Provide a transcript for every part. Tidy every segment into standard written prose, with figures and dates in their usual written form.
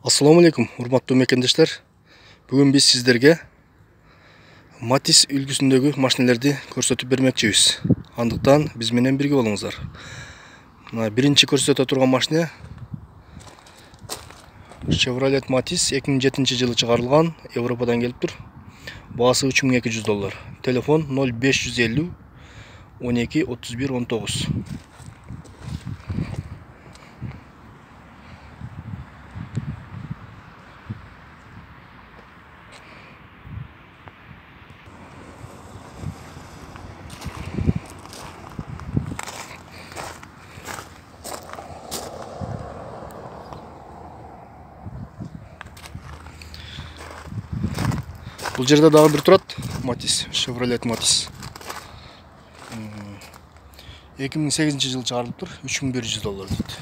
Assalamu алейкум, урматтуу мекендештер. Бүгүн биз сиздерге Матис үлгүсүндөгү машиналерди көрсөтүп бермекчибиз. Андыктан биз менен бирге болуңуздар. Биринчи көрсөтө турган машина Chevrolet Matiz 2007-жылы чыгарылган, Европадан келиптир. Баасы $3200. Телефон 0550 12 31 19. Бул жерде дагы бир турат. Matiz, Chevrolet Matiz. 2008-жылы чыгарылыптыр. $3100 дейт.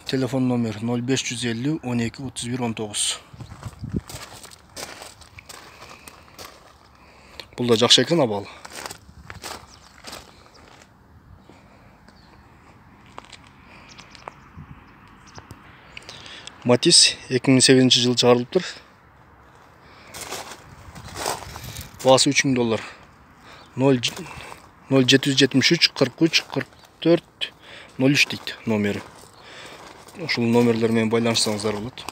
Телефон номер 0550 12 31 19. Бул да жакшы экен, абал. Matiz 2008-жылы чыгарылыптыр. Баасы $3000. 0773 43 44 03 дейт номери. Ушул номерлер менен байланышсаңыздар болот.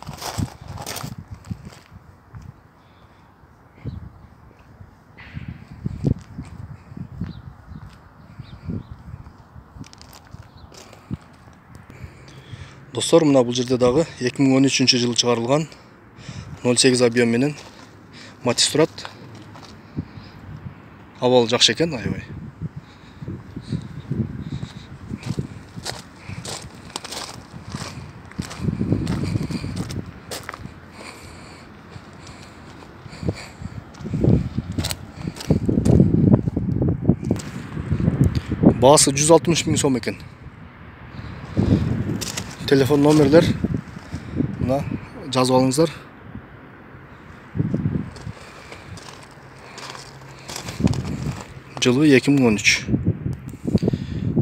Достор, мына бул жерде дагы 2013-жылы чыгарылган 08 объем менен Matiz турат. Абал жакшы экен, аябай. Баасы 160 000 сом экен. Телефон номерлер мына жазып алыңыздар. Жылы 2013.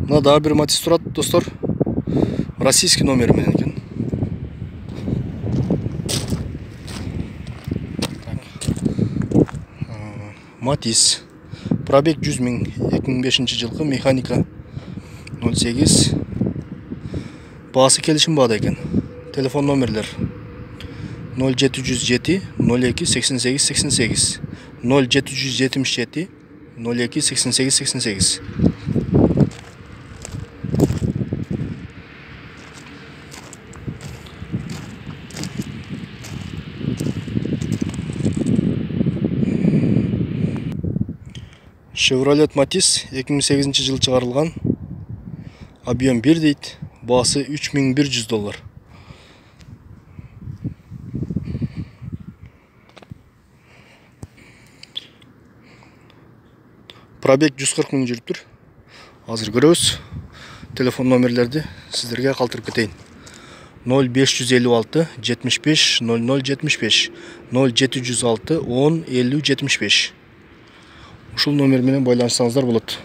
Мына дагы бир Matiz турат, достор. Российский номер менен экен. Matiz. Пробег 100 000. 2005-жылкы механика 08. Баасы келишим баада экен. Телефон номерлер 0707 02 88 88 0777 02 88 88. Chevrolet Matiz 2008-жылы чыгарылган. Объем 1 дейт. Баасы $3100. Пробег 140 000 жүрүптүр. Азыр көрөбүз. Телефон номерлерди сиздерге калтырып кетейин. 0556 75 00 75 0706 10 50 75. Ушул номер менен байланышсаңыздар болот.